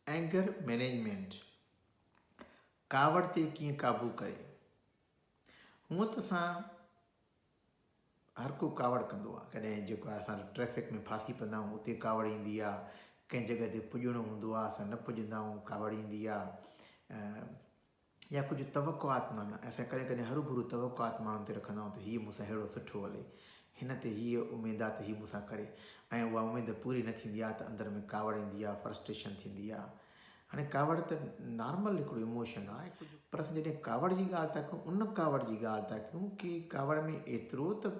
Anger management कावड़ ते कीअं काबू करे। हूअं त असां हर को कावड़ कंदो आहे। कॾहिं जेको आहे असां ट्रैफिक में फासी पवंदा आहियूं उते कावड़ ईंदी आहे, कंहिं जॻह ते पुॼणो हूंदो आहे असां न पुॼंदा आहियूं कावड़ ईंदी आहे। या कुझु तवक़ुआत माना असां कॾहिं कॾहिं हरू भरू तवक़ुआत माण्हुनि ते रखंदा आहियूं त हीअ मूंसां अहिड़ो सुठो हले, हिन ते हीअ उमेद आहे त हीअ मूंसां करे, ऐं उहा उमेद पूरी न थींदी आहे त अंदरि में कावड़ ईंदी आहे, फ्रस्ट्रेशन थींदी आहे। हाणे कावड़ त नॉर्मल हिकिड़ो इमोशन आहे, पर असां जॾहिं कावड़ जी ॻाल्हि था कयूं उन कावड़ जी ॻाल्हि था कयूं की कावड़ में एतिरो त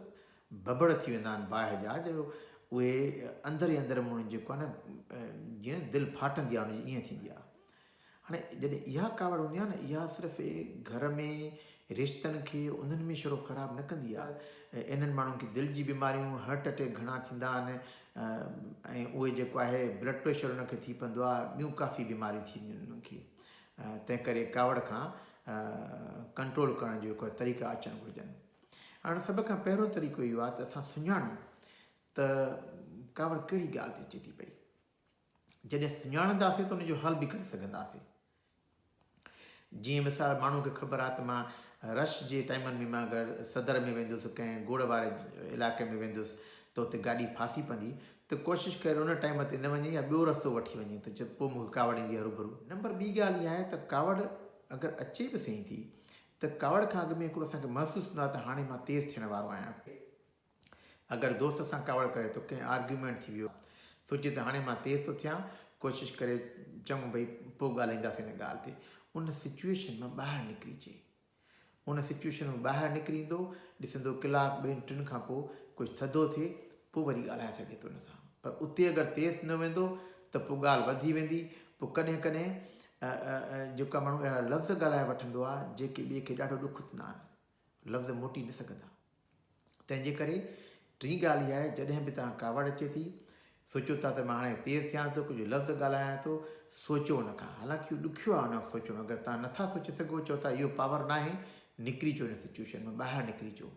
बबड़ थी वेंदा आहिनि बाहि जा जो उहे अंदरि ई अंदरि माण्हू जेको आहे न जीअं दिलि फाटंदी आहे उनजी ईअं थींदी आहे। हाणे जॾहिं इहा कावड़ हूंदी आहे न, इहा सिर्फ़ु घर में रिश्तनि खे उन्हनि में छड़ो ख़राबु न कंदी आहे, इन्हनि माण्हुनि खे दिलि जी बीमारियूं हार्ट अटैक घणा थींदा आहिनि, ऐं उहे जेको आहे ब्लड प्रेशर उनखे थी पवंदो आहे, ॿियूं काफ़ी बीमारियूं थींदियूं आहिनि उन्हनि खे। तंहिं करे कावड़ खां कंट्रोल करण जो हिकिड़ा तरीक़ा अचणु घुरिजनि। हाणे सभ खां पहिरियों तरीक़ो इहो आहे त असां सुञाणूं त कावड़ कहिड़ी ॻाल्हि ते अचे थी पई। जॾहिं सुञाणंदासीं त उनजो हल बि करे सघंदासीं। जीअं मिसाल माण्हू खे ख़बर आहे त मां रश जे टाइमनि में मां अगरि सदर में वेंदुसि, कंहिं गोड़ वारे इलाइक़े में वेंदुसि त उते गाॾी फासी पवंदी, त कोशिशि करे उन टाइम ते न वञे या ॿियो रस्तो वठी वञे त पोइ मूंखे कावड़ ईंदी हरू भरू। नंबर ॿी ॻाल्हि इहा आहे त कावड़ अगरि अचे बि सही थी त कावड़ खां अॻु में हिकिड़ो असांखे महसूसु हूंदो आहे त हाणे मां तेज़ थियण वारो आहियां। अगरि दोस्त सां कावड़ करे तो कंहिं आर्ग्यूमेंट थी वियो, सोचे त हाणे मां तेज़ थो थियां, कोशिशि करे चङो भई पोइ ॻाल्हाईंदासीं हिन ॻाल्हि ते, उन सिचुएशन मां ॿाहिरि निकिरी अचे। उन सिचुएशन में ॿाहिरि निकिरी ईंदो, ॾिसंदो कलाक ॿिनि टिनि खां पोइ कुझु थधो थिए, पोइ वरी ॻाल्हाए सघे थो हुन सां। पर उते अगरि तेज़ न वेंदो त पोइ ॻाल्हि वधी वेंदी। पोइ कॾहिं कॾहिं जेका माण्हू अहिड़ा लफ़्ज़ ॻाल्हाए वठंदो आहे जेके ॿिए खे ॾाढो ॾुख थींदा आहिनि, लफ़्ज़ मोटी न सघंदा। तंहिंजे करे टी ॻाल्हि इहा आहे, जॾहिं बि तव्हां कावड़ अचे थी, सोचो था त मां हाणे तेज़ थियां थो, कुझु लफ़्ज़ ॻाल्हायां थो, सोचो हुन खां। हालांकि इहो ॾुखियो आहे हुन सोचणु, अगरि तव्हां नथा सोचे सघो, चओ था इहो पावर न आहे, निकिरी अचो हिन सिचुएशन में, ॿाहिरि निकिरी अचो,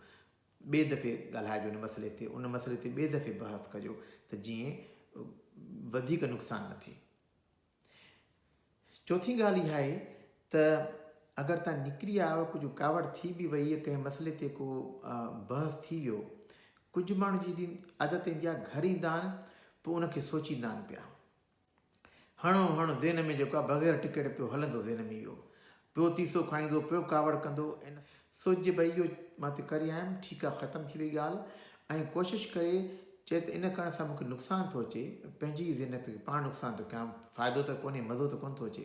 ॿिए दफ़े ॻाल्हाइजो हिन मसइले ते, उन मसइले ते ॿिए दफ़े बहस कजो त जीअं वधीक नुक़सानु न थिए। चौथी ॻाल्हि इहा आहे त अगरि तव्हां निकिरी आयो, कुझु कावड़ थी बि वई आहे, कंहिं मसइले ते को बहस थी वियो, कुझु माण्हू जी आदत ईंदी आहे, घर ईंदा आहिनि पोइ उनखे सोचींदा आहिनि पिया, हणो ज़हन में जेको आहे बग़ैर टिकट पियो हलंदो ज़हन में इहो, पियो तीसो खाईंदो, पियो कावड़ कंदो, ऐं सोचिजे भई इहो मां त करे आयुमि, ठीकु आहे, ख़तमु थी वई ॻाल्हि, ऐं कोशिशि करे चए त इन करण सां मूंखे नुक़सानु थो अचे, पंहिंजी ज़िंदगी खे पाण नुक़सानु थो कयां, फ़ाइदो त कोन्हे, मज़ो त कोन थो अचे।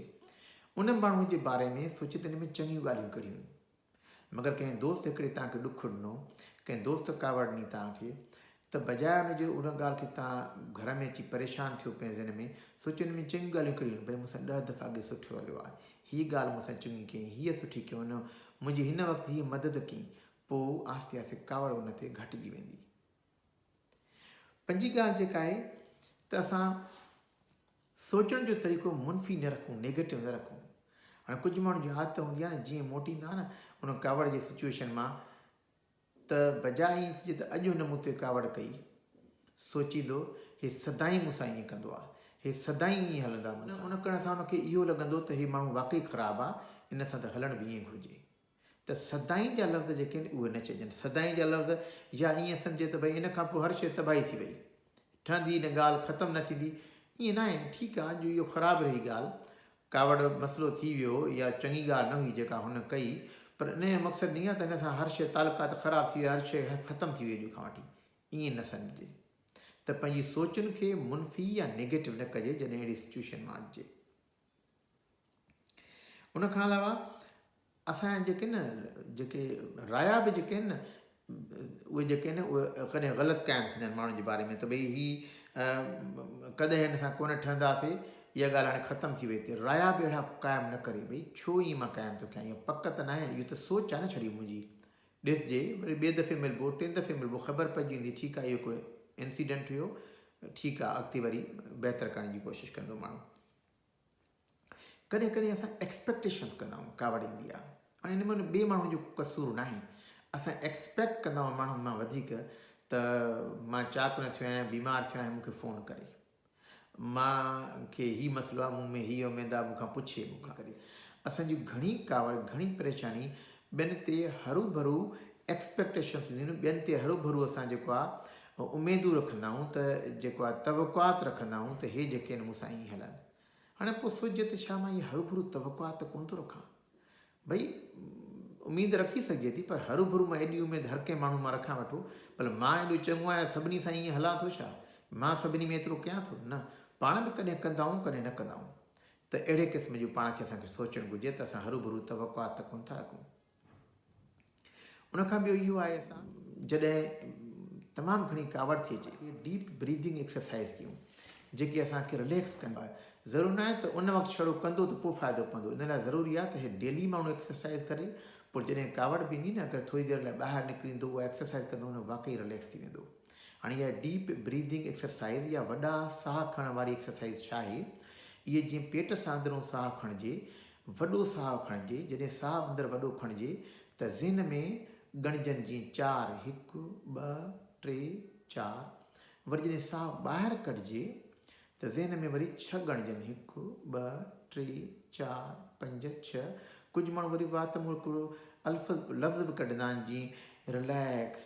उन माण्हू जे बारे में सोचे त हिन में चङियूं ॻाल्हियूं कढियूं, मगर कंहिं दोस्त हिकिड़े तव्हांखे ॾुखु ॾिनो, कंहिं दोस्त कावड़ ॾिनी तव्हांखे, त बजाए हुनजे उन ॻाल्हि खे तव्हां घर में अची परेशान थियो पंहिंजे ज़हन में, सोचो हिन में चङियूं ॻाल्हियूं कढियूं, भई मूंसां 10 दफ़ा अॻे सुठो हलियो आहे, हीअ ॻाल्हि मूंसां चङी कई, हीअ सुठी कयो, मुंहिंजी हिन वक़्तु हीअ मदद कई, पोइ आस्ते आस्ते कावड़ उन ते घटिजी वेंदी। पंजी ॻाल्हि जेका आहे त असां सोचण जो तरीक़ो मुनफ़ी न रखूं, नेगेटिव न रखूं। हाणे कुझु माण्हू जी आदत हूंदी आहे न, जीअं मोटींदा न उन कावड़ जी सिचुएशन मां, त बजाए ईअं थिए त अॼु हुन मूं ते कावड़ कई, सोचींदो हे सदाईं मूंसां ईअं कंदो आहे, हे सदाईं ईअं हलंदा, उन करण सां हुनखे इहो लॻंदो त हे माण्हू वाक़ई ख़राबु आहे, इन सां त हलण बि ईअं घुरिजे। त सदाईं जा लफ़्ज़ जेके आहिनि उहे न चइजनि। सदाईं जा लफ़्ज़ या ईअं सम्झे त भई इन खां पोइ हर शइ तबाही थी वई, ठहंदी न ॻाल्हि, ख़तमु न थींदी, ईअं न आहे। ठीकु आहे, अॼु इहो ख़राबु रही ॻाल्हि, कावड़ मसइलो थी वियो या चङी ॻाल्हि न हुई जेका हुन कई, पर इन जो मक़सदु ईअं आहे त हिन सां हर शइ तालुकात ख़राबु थी विया, हर शइ ख़तमु थी वई अॼु खां वठी, ईअं न सम्झे। त पंहिंजी सोचुनि खे मुनफ़ी या नेगेटिव न कजे जॾहिं अहिड़ी सिचुएशन मां अचे। उन खां अलावा असांजा जेके न जेके राया बि जेके आहिनि न, उहे जेके आहिनि उहे कॾहिं ग़लति क़ाइमु थींदा आहिनि माण्हुनि जे बारे में, त भई हीअ कॾहिं हिन सां कोन ठहंदासीं, इहा ॻाल्हि हाणे ख़तमु थी वई, त राया बि अहिड़ा क़ाइमु न करे, भई छो ईअं मां क़ाइमु थो कयां, इहा पक त न आहे, इहो त सोच आहे न छड़ी मुंहिंजी, ॾिसजे वरी ॿिए दफ़े मिलबो, टे दफ़े मिलबो, ख़बर पइजी वेंदी, ठीकु आहे इहो कोई इंसिडेंट हुयो, ठीकु आहे, अॻिते वरी बहितर करण जी कोशिशि कंदो माण्हू। कॾहिं कॾहिं असां एक्सपेक्टेशन्स कंदा आहियूं, कावड़ ईंदी आहे, हाणे हिन में ॿिए माण्हू जो कसूर न आहे, असां एक्सपेक्ट कंदा आहियूं माण्हुनि मां वधीक त मां चाक न थियो आहियां, बीमार थियो आहियां, मूंखे फ़ोन करे, मां खे हीउ मसइलो आहे, मूं में हीअ उमेदु आहे, मूंखां पुछे मूंखां करे। असांजी घणी कावड़, घणी परेशानी ॿियनि ते हरू भरू एक्सपेक्टेशन्स हूंदियूं आहिनि, ॿियनि ते हरू भरू असां जेको आहे उमेदूं रखंदा आहियूं, त जेको आहे तवक़ात रखंदा आहियूं त हे जेके आहिनि मूंसां ईअं हलनि। हाणे पोइ सोचे त छा मां इहे हरू भरू तवक़ात कोन थो रखां? भई उमेदु रखी सघिजे थी, पर हरू भरू मां एॾी उमेदु हर कंहिं माण्हू मां रखां वठो, भले मां एॾो चङो आहियां सभिनी सां ईअं हलां थो छा? मां सभिनी में एतिरो कयां थो? न, पाण बि कॾहिं कंदा आहियूं, कॾहिं न कंदा आहियूं। त अहिड़े क़िस्म जूं पाण खे असांखे सोचणु घुरिजे त असां हरू भरू तवक़ात कोन था रखूं। उनखां ॿियो इहो आहे, असां जॾहिं तमामु घणी कावड़ थी अचे, डीप ब्रीदिंग एक्सरसाइज़ कयूं जेकी असांखे रिलैक्स कंदो आहे। ज़रूरु न आहे त उन वक़्तु छड़ो कंदो त पोइ फ़ाइदो पवंदो, इन लाइ ज़रूरी आहे त हे डेली माण्हू एक्सरसाइज़ करे, पोइ जॾहिं कावड़ बि ईंदी न, अगरि थोरी देरि लाइ ॿाहिरि निकिरींदो, उहा एक्सरसाइज़ कंदो, उन वाक़ई रिलैक्स थी वेंदो। हाणे इहा डीप ब्रीदिंग एक्सरसाइज़ या वॾा साह खणण वारी एक्सरसाइज़ छा आहे? इहे जीअं पेट सां अंदरूं साह खणिजे, वॾो साह खणिजे, जॾहिं साह अंदरि वॾो खणिजे त ज़हन में ॻणिजनि जीअं 4, 1, 2, 3, 4। वरी जॾहिं साह ॿाहिरि कढिजे त ज़हन में वरी 6 ॻणिजनि, 1, 2, 3, 4, 5, 6। कुझु माण्हू वरी वात में हिकिड़ो लफ़्ज़ बि कढंदा आहिनि जीअं रिलैक्स,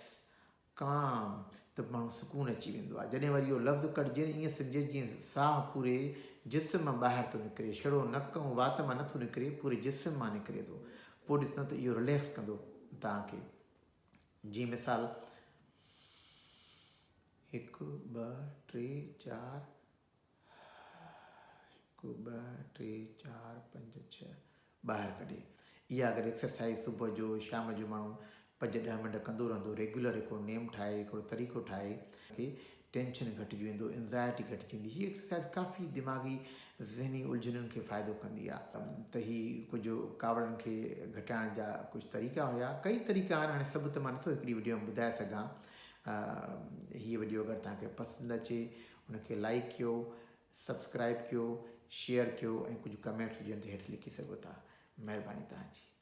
काम, त माण्हू सुकून अची वेंदो आहे। जॾहिं वरी इहो लफ़्ज़ कढिजे ईअं सम्झे जीअं साह पूरे जिस्म मां ॿाहिरि थो निकिरे, छड़ो नक ऐं वात मां नथो निकिरे, पूरे जिस्म मां निकिरे थो। पोइ ॾिसंदो त इहो रिलैक्स कंदो तव्हांखे। जीअं मिसाल 1, 2, 3, 4, 1, 2, 3, 4, 5, 6 ॿाहिरि कढे। इहा अगरि एक्सरसाइज़ सुबुह जो शाम जो माण्हू 5-10 मिंट कंदो रहंदो, रेगुलर हिकिड़ो नेम ठाहे, हिकिड़ो तरीक़ो ठाहे, की टेंशन घटिजी वेंदो, एंज़ाइटी घटिजी वेंदी। हीअ एक्सरसाइज़ काफ़ी दिमाग़ी ज़हनी उलझनुनि खे फ़ाइदो कंदी आहे। त हीअ कुझु कावड़नि खे घटाइण जा कुझु तरीक़ा हुया, कई तरीक़ा आहिनि, हाणे सभु त मां नथो हिकिड़ी वीडियो में ॿुधाए सघां। हीअ वीडियो अगरि तव्हांखे पसंदि अचे, उनखे लाइक कयो, सब्सक्राइब कयो, शेयर कयो, ऐं कुझु कमेंट्स हुजनि त हेठि लिखी सघो था। महिरबानी तव्हांजी।